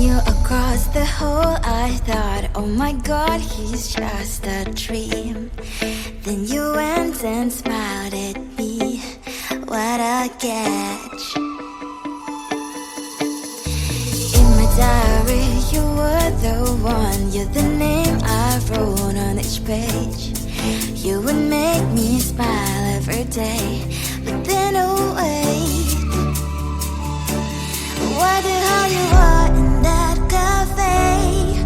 you across the hall, I thought, oh my god, he's just a dream. Then you went and smiled at me. What a catch. In my diary, you were the one. You're the name I wrote on each page. You would make me smile every day. But then, oh wait, what the hell you are in that cafe,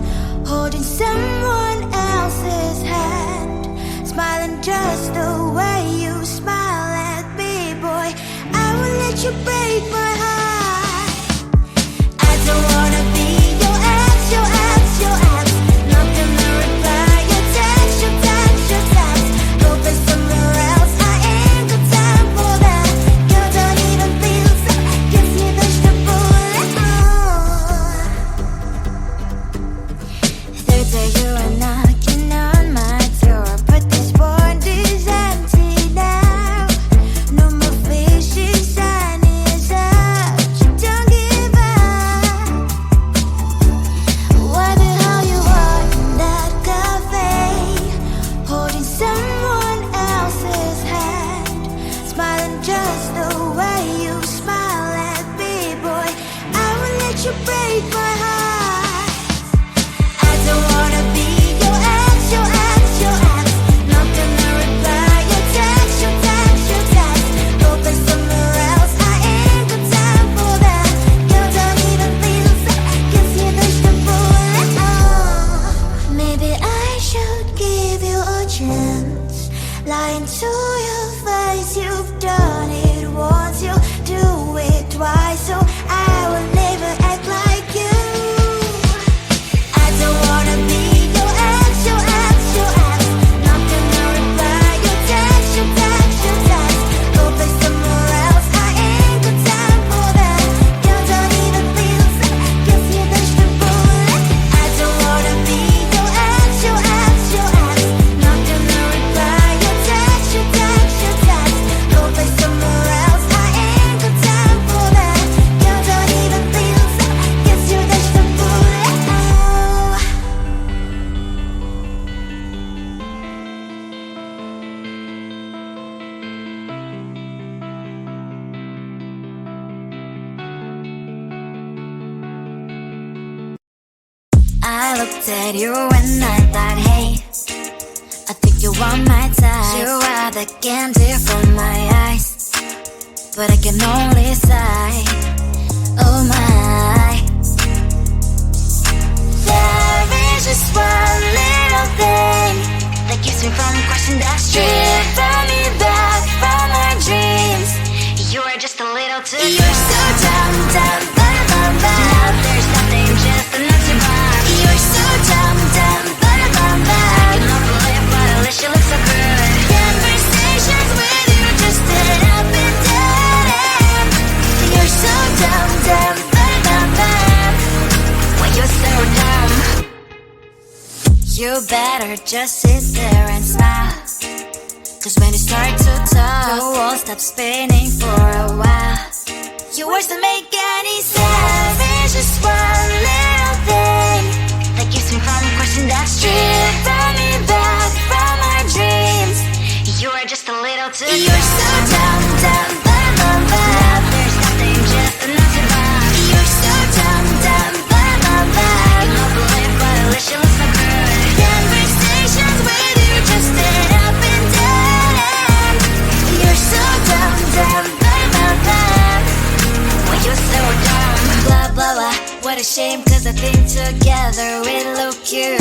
holding someone else's hand, smiling just the way you smile at me, boy. I will let you break my heart. I don't wanna be your ex, your ex, your ex. Not gonna reply your text, your text, your text. Go play somewhere else, I ain't got time for that. You don't even feel so, gives me vegetable. Third day you are knocking on my door, but this board is empty now. No more fishes, sun is up. You don't give up. What the hell you are in that cafe, holding someone else's hand, smiling just the way you smile at me, boy. I will let you break my heart. I don't wanna be your ex, your ex, your ex. Not gonna reply your text, your text, your text. Go play somewhere else, I ain't got time for that. You don't even feel so, gives you vegetable. Maybe I should give you a chance. Lying to your face, you've done it once, you do it twice, so I will never act like you. I don't wanna be your ex, your ex, your ex. Not gonna reply your text, your text, your text. Go play somewhere else, I ain't got time for that. You don't even feel so, gives you vegetable. I don't wanna be your ex, your ex, your ex. Not gonna reply your text, your text, your text. Go play somewhere else, I ain't got time for that. You don't even feel so, gives you vegetable. I looked at you and I thought, hey, I think you are my type. You are the candy from my eyes, but I can only sigh. Oh my, there is just one little thing that keeps me from crossing that street. Drive me back from my dreams. You are just a little too close. You're so dumb, dumb, bum, bum, bum. Now there's nothing, just enough to buy. You're so dumb, dumb, bum, bum, bum. I cannot believe but at least you look so good. Conversations with you just end up in dead end. You're so dumb, dumb, bum, bum, bum. When you're so dumb, you better just sit there and smile. Cause when you start to talk, the world stops spinning for a while. Your words don't make any sense. There's just one little thing that keeps me from crossing that street. Bring me back from my dreams. You are just a little too close. You're so dumb, dumb, bum, bum, bum. Now there's nothing, just enough to buy. You're so dumb, dumb, bum, bum, bum. I cannot believe but at least you look so good. Conversations with you just end up in dead end. You're so dumb, dumb, bum, bum, bum. When you're so dumb. Blah, blah, blah. What a shame, cause I think together we look cute.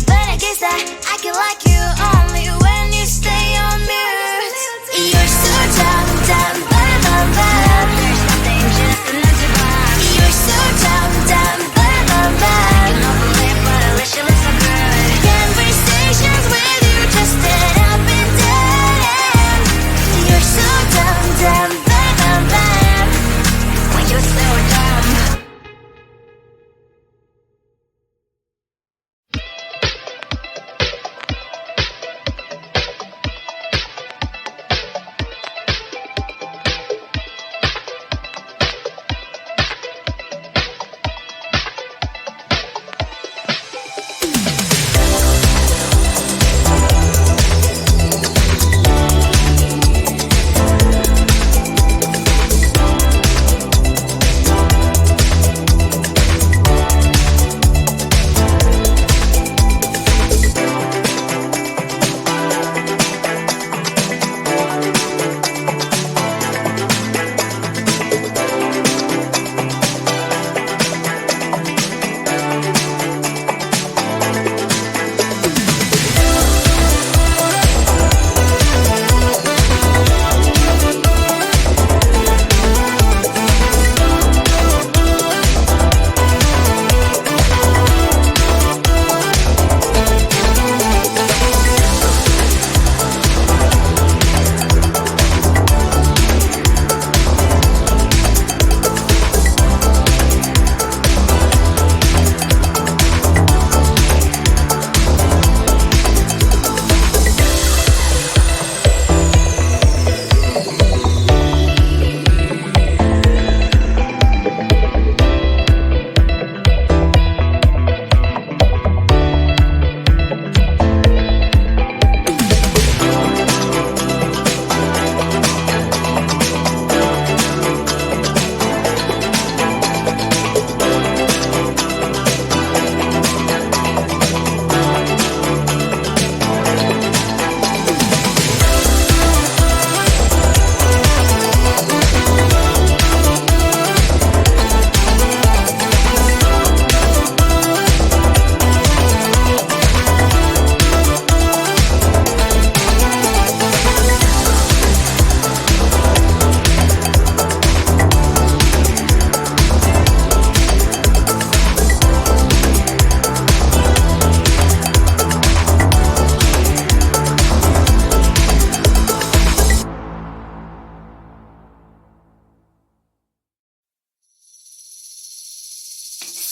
But I guess that I can like you only when you stay on mute. You're so dumb, dumb, bum, bum, bum. There's nothing, just enough to buy. You're so dumb, dumb, bum, bum, bum. I cannot believe but at least you look so good. Conversations with you just end up in dead end. You're so dumb, dumb, bum, bum, bum. When you're so dumb.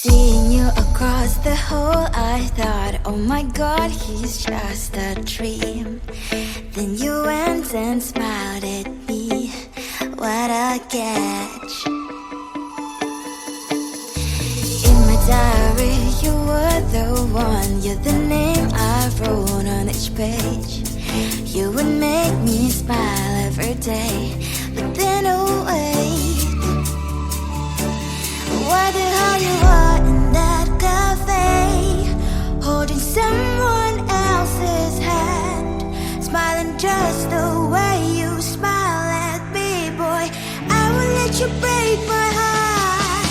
Seeing you across the hall, I thought, oh my god, he's just a dream. Then you went and smiled at me. What a catch. In my diary, you were the one. You're the name I wrote on each page. You would make me smile every day. But then, oh wait, why the hell you are in that cafe, holding someone else's hand, smiling just the way you smile at me, boy. I will let you break my heart.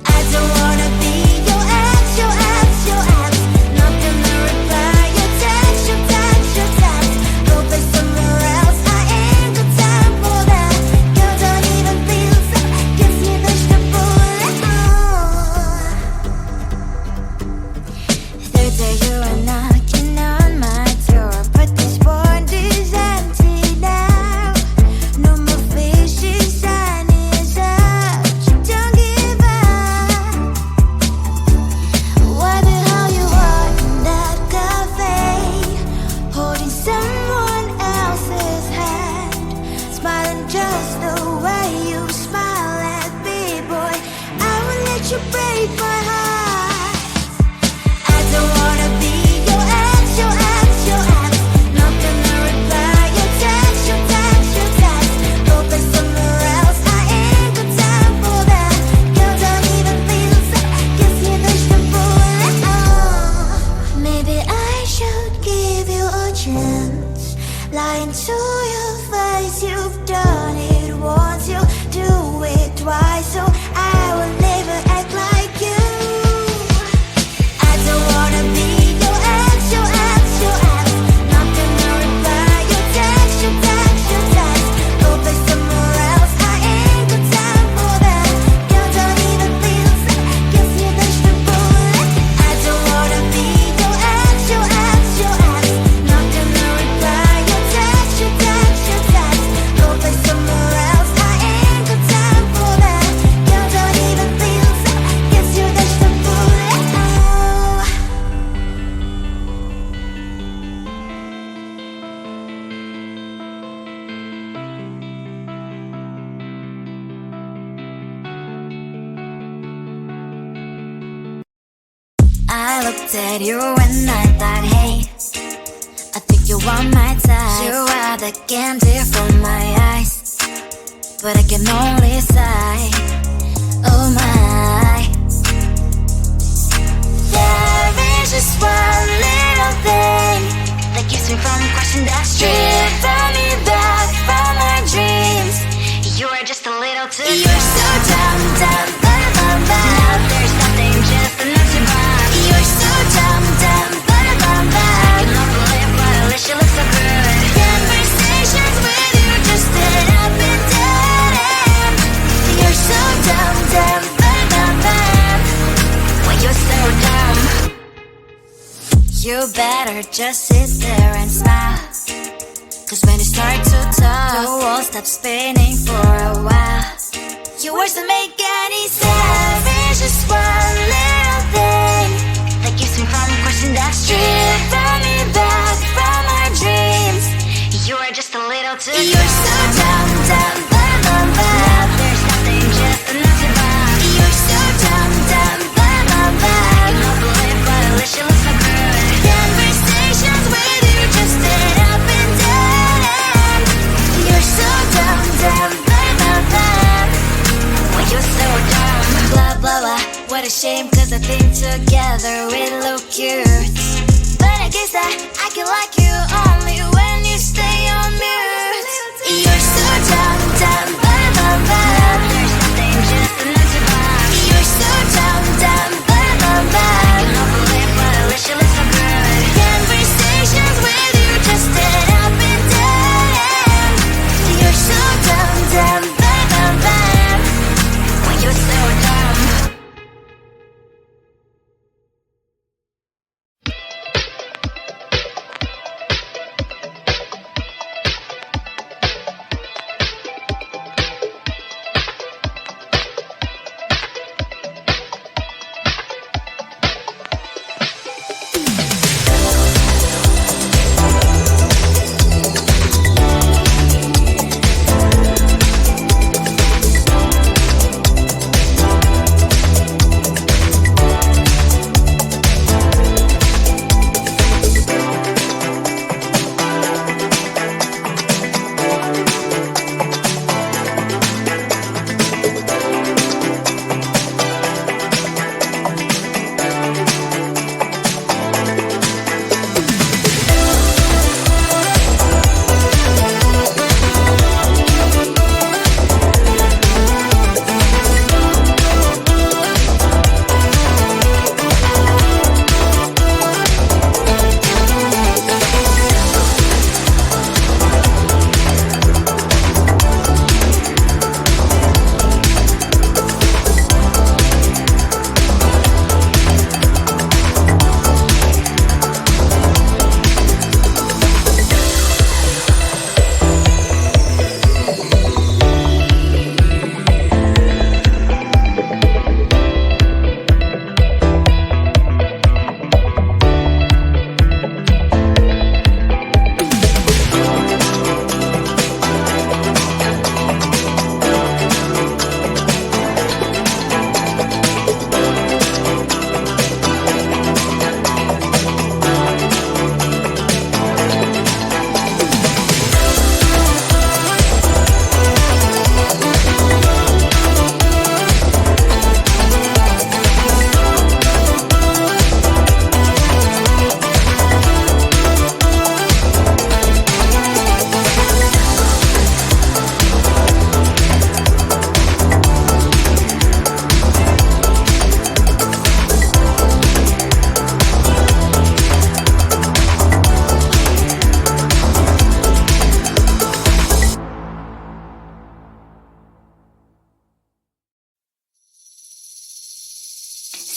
I don't wanna be your ex, your ex, your ex. Not gonna reply your text, your text, your text. Go play somewhere else, I ain't got time for that. Girl, don't even feel so, gives me vegetable. Third day you are knocking on my door, but this board is empty now. No more fishes, sun is up. You don't give up. Why the hell you are in that cafe, holding someone else's hand, smiling just the way you smile at me, boy. I will let you break my heart. I don't wanna be your ex, your ex, your ex. Not gonna reply your text, your text, your text. Go play somewhere else, I ain't got time for that. Girl, don't even feel so, gives me vegetable. Maybe I should give you a chance. Lying to your face, you've done it once, you do it twice, so I will never act like you. I don't wanna be your ex, your ex, your ex. Not gonna reply your text, your text, your text. Go play somewhere else, I ain't got time for that. Girl, don't even feel so, gives me vegetable. I don't wanna be your ex, your ex, your ex. Not gonna reply your text, your text, your text. Go play somewhere else, I ain't got time for that. Girl, don't even feel so, gives you vegetable. I looked at you and I thought, hey, I think you want my type. You are the candy from my eyes, but I can only sigh. Oh my, there is just one little thing that keeps me from crossing that street. Drive me back from my dreams. You are just a little too far. You're so dumb, dumb, bum, bum, bum. Now there's nothing, just enough to buy. You're so dumb, dumb, bum, bum, bum. I cannot believe what at least you look so good. Conversations with you just end up in dead end. You're so dumb, dumb, bum, bum, bum. Why you're so dumb? You better just sit there and smile, 'cause when you start to talk, the world stops spinning for a while. Your words don't make any sense. There's just one little thing that keeps me from crossing that street. Drive me back from my dreams. You are just a little too far. You're so dumb, dumb, bum, bum, bum. Now there's nothing, just enough to buy. You're so dumb, dumb, bum, bum, bum. I cannot believe what at least you look so good. Conversations with you just end up in dead end. You're so dumb, dumb, bum, bum, bum. Why you're so dumb? Blah, blah, blah. What a shame, 'cause I think together we look cute. But I guess I can like you only when you stay on mute. You're so dumb, dumb, bum, bum, bum. There's nothing, just enough to buy. You're so dumb, dumb, bum, bum, bum. I cannot believe what at least you look so good. Conversations with you just end up in dead end. You're so dumb, dumb, bum, bum, bum. Why you're so dumb?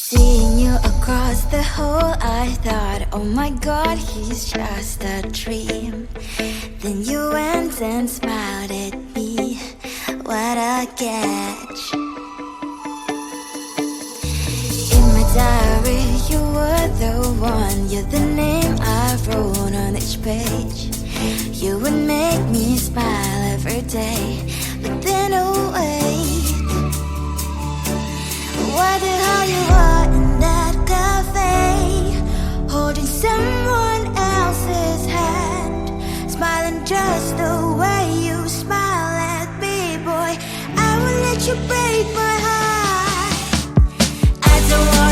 Seeing you across the hall, I thought, oh my god, he's just a dream. Then you went and smiled at me, what a catch. In my diary, you were the one, you're the name I wrote on each page. You would make me smile every day, but then oh wait, what the hell you are in that cafe, holding someone else's hand, smiling just the way you smile at me, boy. I will let you break my heart. I don't want